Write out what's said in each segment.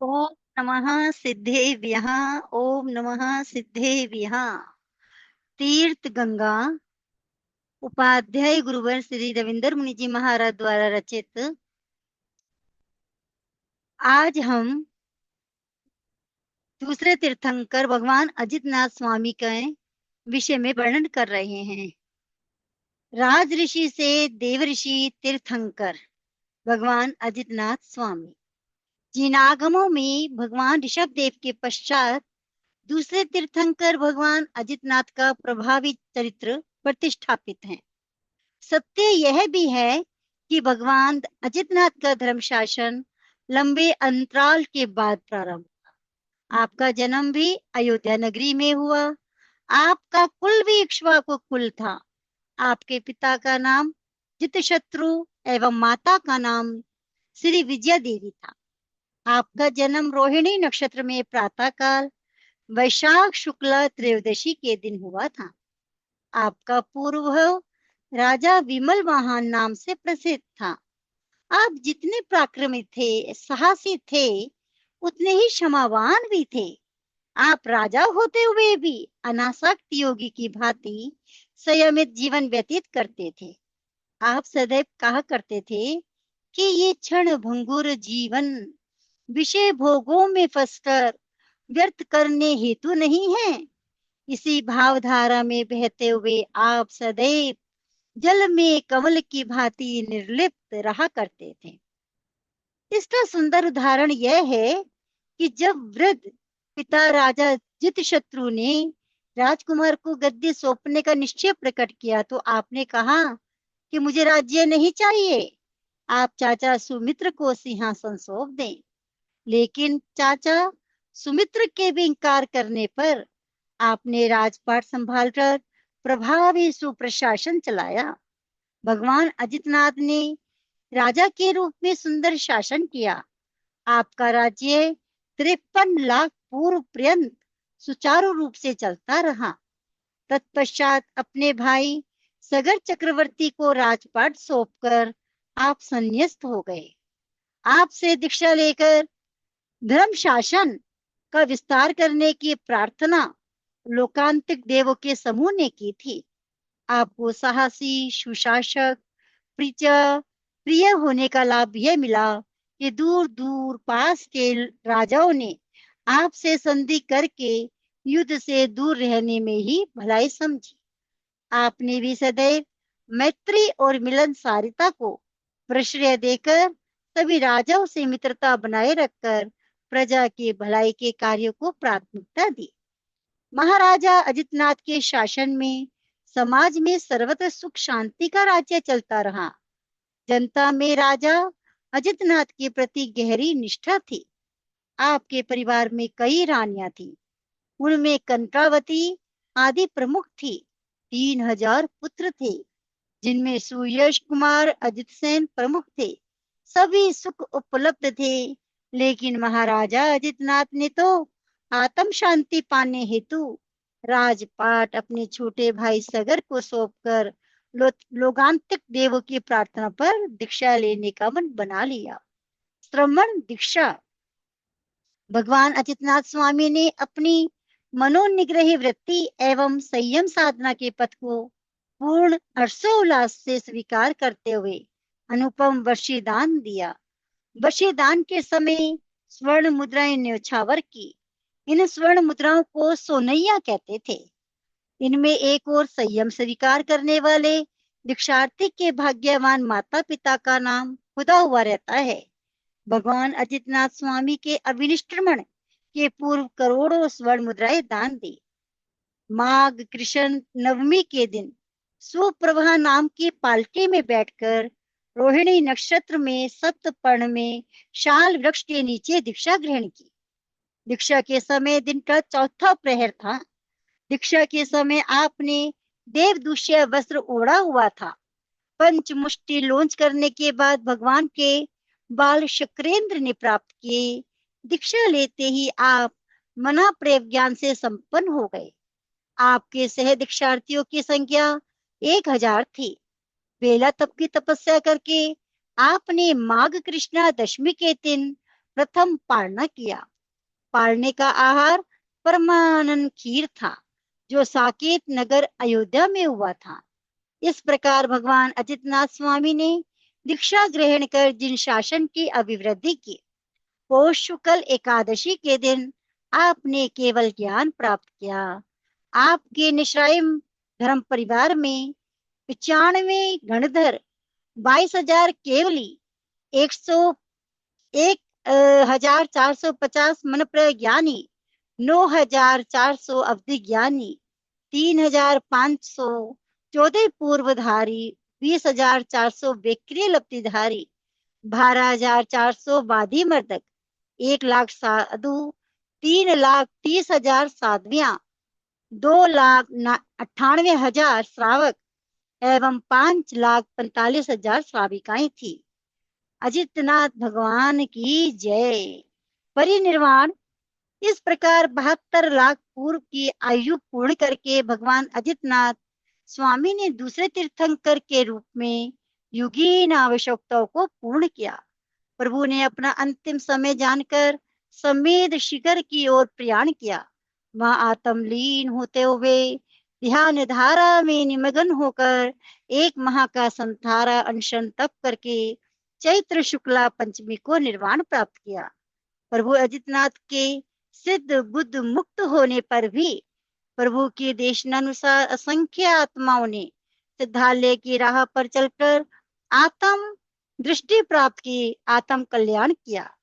ओम नमः सिद्धेभ्यः। ओम नमः सिद्धेभ्यः। तीर्थ गंगा उपाध्याय गुरुवर श्री रविंद्र मुनि जी महाराज द्वारा रचित। आज हम दूसरे तीर्थंकर भगवान अजितनाथ स्वामी के विषय में वर्णन कर रहे हैं। राज ऋषि से देव ऋषि तीर्थंकर भगवान अजितनाथ स्वामी। जिन आगमों में भगवान ऋषभ देव के पश्चात दूसरे तीर्थंकर भगवान अजितनाथ का प्रभावी चरित्र प्रतिष्ठापित है। सत्य यह भी है कि भगवान अजितनाथ का धर्म शासन लंबे अंतराल के बाद प्रारंभ। आपका जन्म भी अयोध्या नगरी में हुआ। आपका कुल भी इक्ष्वाकु कुल था। आपके पिता का नाम जितशत्रु एवं माता का नाम श्री विजया देवी था। आपका जन्म रोहिणी नक्षत्र में प्रातःकाल वैशाख शुक्ल त्रयोदशी के दिन हुआ था। आपका पूर्व राजा विमल वाहन नाम से प्रसिद्ध था। आप जितने पराक्रमी थे, साहसी थे, उतने ही क्षमावान भी थे। आप राजा होते हुए भी अनासक्त योगी की भांति संयमित जीवन व्यतीत करते थे। आप सदैव कहा करते थे कि ये क्षण भंगुर जीवन विषय भोगों में फंसकर व्यर्थ करने हेतु नहीं है। इसी भावधारा में बहते हुए आप सदैव जल में कमल की भांति निर्लिप्त रहा करते थे। इसका सुंदर उदाहरण यह है कि जब वृद्ध पिता राजा जितशत्रु ने राजकुमार को गद्दी सौंपने का निश्चय प्रकट किया तो आपने कहा कि मुझे राज्य नहीं चाहिए, आप चाचा सुमित्र को सिंहासन सौंप दें। लेकिन चाचा सुमित्र के भी इंकार करने पर आपने राजपाट संभालकर प्रभावी सुप्रशासन चलाया। भगवान अजितनाथ ने राजा के रूप में सुंदर शासन किया। आपका राज्य 53 लाख पूर्व पर्यंत सुचारू रूप से चलता रहा। तत्पश्चात अपने भाई सगर चक्रवर्ती को राजपाट सौंपकर आप संन्यास्त हो गए। आपसे दीक्षा लेकर धर्म शासन का विस्तार करने की प्रार्थना लोकांतिक देवों के समूह ने की थी। आपको साहसी, सुशासक, प्रिय होने का लाभ यह मिला कि दूर दूर पास के राजाओं ने आपसे संधि करके युद्ध से दूर रहने में ही भलाई समझी। आपने भी सदैव मैत्री और मिलनसारिता को प्रश्रय देकर सभी राजाओं से मित्रता बनाए रखकर प्रजा की भलाई के कार्यों को प्राथमिकता दी। महाराजा अजितनाथ के शासन में समाज में सर्वत्र सुख शांति का राज्य चलता रहा। जनता में राजा अजितनाथ के प्रति गहरी निष्ठा थी। आपके परिवार में कई रानियां थी, उनमें कनकावती आदि प्रमुख थी। 3000 पुत्र थे, जिनमें सुयश कुमार अजित सेन प्रमुख थे। सभी सुख उपलब्ध थे, लेकिन महाराजा अजितनाथ ने तो आत्म शांति पाने हेतु राजपाट अपने छोटे भाई सगर को सौंपकर लोकांतिक देवों की प्रार्थना पर दीक्षा लेने का मन बना लिया। श्रमण दीक्षा। भगवान अजितनाथ स्वामी ने अपनी मनोनिग्रही वृत्ति एवं संयम साधना के पथ को पूर्ण हर्षोल्लास से स्वीकार करते हुए अनुपम वर्षीदान दिया। वर्षीदान के समय स्वर्ण मुद्राएं न्यौछावर की। इन स्वर्ण मुद्राओं को सोनैया कहते थे। इनमें एक और संयम स्वीकार करने वाले दीक्षार्थी के भाग्यवान माता पिता का नाम खुदा हुआ रहता है। भगवान अजितनाथ स्वामी के अभिनिष्क्रमण के पूर्व करोड़ों स्वर्ण मुद्राएं दान दी। माघ कृष्ण नवमी के दिन सुप्रभा नाम की पालकी में बैठकर रोहिणी नक्षत्र में सप्तपर्ण में शाल वृक्ष के नीचे दीक्षा ग्रहण की। दीक्षा के समय दिन का चौथा प्रहर था। दीक्षा के समय आपने देवदूष्य वस्त्र ओढ़ा हुआ था। पंचमुष्टि लॉन्च करने के बाद भगवान के बाल शक्रेंद्र ने प्राप्त किए। दीक्षा लेते ही आप मना प्रेम ज्ञान से संपन्न हो गए। आपके सह दीक्षार्थियों की संख्या 1000 थी। बेला तप की तपस्या करके आपने माघ कृष्णा दशमी के दिन प्रथम पालना किया। पालने का आहार परमानंद खीर था, जो साकेत नगर अयोध्या में हुआ था। इस प्रकार भगवान अजितनाथ स्वामी ने दीक्षा ग्रहण कर जिन शासन की अभिवृद्धि की, पौष शुक्ल एकादशी के दिन आपने केवल ज्ञान प्राप्त किया। आपके निश्रायम धर्म परिवार में 95 गणधर, 22,000 केवली, 1,450 मन प्रज्ञानी, 9,400 अवधि ज्ञानी, 3,514 पूर्वधारी, 20,400 विक्रिय लब्धिधारी, 12,400 वादी मर्दक, 1,00,000 साधु, 3,30,000 साध्वियां, 2,98,000 श्रावक एवं 5,45,000 श्राविकाएं थी। अजितनाथ भगवान की जय। परिनिर्वाण। इस प्रकार 72 लाख पूर्व की आयु पूर्ण करके भगवान अजितनाथ स्वामी ने दूसरे तीर्थंकर के रूप में युगीन आवश्यकताओं को पूर्ण किया। प्रभु ने अपना अंतिम समय जानकर समेध शिखर की ओर प्रयाण किया। वहां आत्मलीन होते हुए ध्यान धारा में निमग्न होकर एक माह का संथारा अनशन तप करके चैत्र शुक्ला पंचमी को निर्वाण प्राप्त किया। प्रभु अजितनाथ के सिद्ध बुद्ध मुक्त होने पर भी प्रभु के देशानुसार असंख्य आत्माओं ने सिद्धालय की राह पर चलकर आत्म दृष्टि प्राप्त की, आत्म कल्याण किया।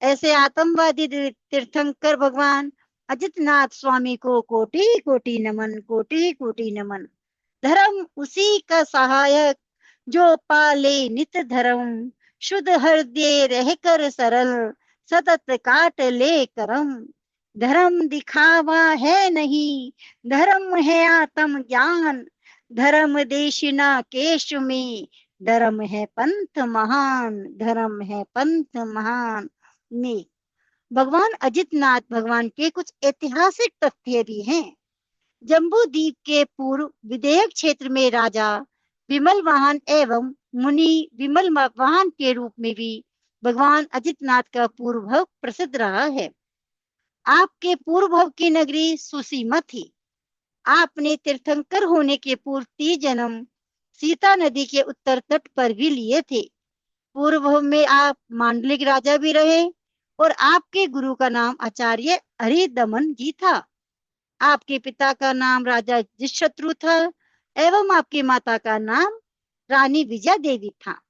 ऐसे आत्मवादी तीर्थंकर भगवान अजितनाथ स्वामी को कोटि कोटि नमन, कोटि कोटि नमन। धर्म उसी का सहायक जो पाले नित धर्म, शुद्ध हृदय रहकर सरल, सतत काट ले करम। धर्म दिखावा है नहीं, धर्म है आत्म ज्ञान। धर्म देशिना केश में, धर्म है पंथ महान, धर्म है पंथ महान में। भगवान अजितनाथ भगवान के कुछ ऐतिहासिक तथ्य भी हैं। जम्बू द्वीप के पूर्व विदेहक क्षेत्र में राजा विमल वाहन एवं मुनि विमल वाहन के रूप में भी भगवान अजितनाथ का पूर्व भव प्रसिद्ध रहा है। आपके पूर्व भव की नगरी सुसीमा थी। आपने तीर्थंकर होने के पूर्व 30 जन्म सीता नदी के उत्तर तट पर भी लिए थे। पूर्व भव में आप मांडलिक राजा भी रहे और आपके गुरु का नाम आचार्य हरिदमन जी था। आपके पिता का नाम राजा जितशत्रु था एवं आपकी माता का नाम रानी विजया देवी था।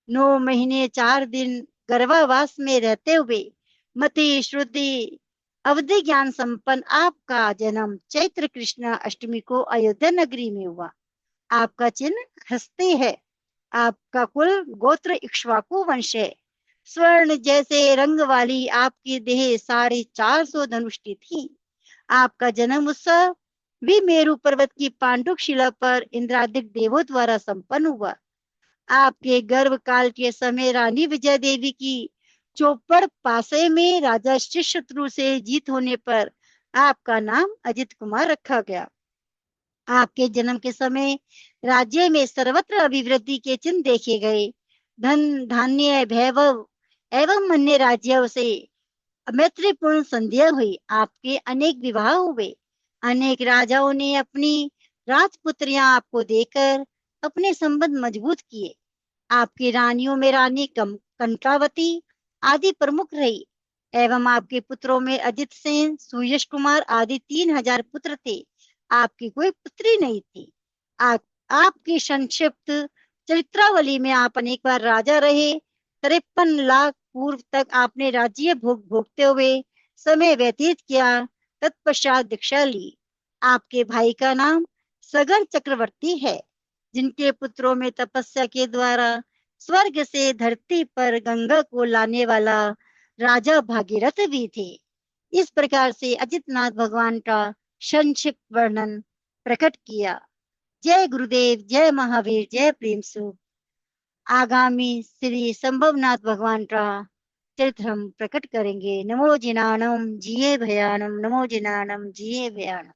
9 महीने 4 दिन गर्भावास में रहते हुए मति श्रुति अवधि ज्ञान संपन्न आपका जन्म चैत्र कृष्ण अष्टमी को अयोध्या नगरी में हुआ। आपका चिन्ह हस्ती है। आपका कुल गोत्र इक्ष्वाकु वंश है। स्वर्ण जैसे रंग वाली आपकी देह 450 धनुष्टि थी। आपका जन्म उत्सव भी मेरु पर्वत की पांडुक शिला पर इंद्रादिक देवों द्वारा संपन्न हुआ। आपके गर्भ काल के समय रानी विजया देवी की चौपड़ पासे में राजा शत्रु से जीत होने पर आपका नाम अजित कुमार रखा गया। आपके जन्म के समय राज्य में सर्वत्र अभिवृद्धि के चिन्ह देखे गए। धन धान्य वैभव एवं अन्य राज्यों से मैत्रीपूर्ण संधियां हुई। आपके अनेक विवाह हुए। अनेक राजाओं ने अपनी राजपुत्रियां आपको देकर अपने संबंध मजबूत किए। आपकी रानियों में रानी कंकावती आदि प्रमुख रही एवं आपके पुत्रों में अजित सेन, सुयश कुमार आदि 3,000 पुत्र थे। आपकी कोई पुत्री नहीं थी। आपकी संक्षिप्त चरित्रावली में आप अनेक बार राजा रहे। 53 लाख पूर्व तक आपने राज्य भोगते हुए समय व्यतीत किया। तत्पश्चात दीक्षा ली। आपके भाई का नाम सगर चक्रवर्ती है, जिनके पुत्रों में तपस्या के द्वारा स्वर्ग से धरती पर गंगा को लाने वाला राजा भागीरथ भी थे। इस प्रकार से अजितनाथ भगवान का संक्षिप्त वर्णन प्रकट किया। जय गुरुदेव, जय महावीर, जय प्रेम सुख। आगामी श्री संभवनाथ भगवान का चरित्र हम प्रकट करेंगे। नमो जिनानम जिये भयानम, नमो जिनानम जिये भयानम।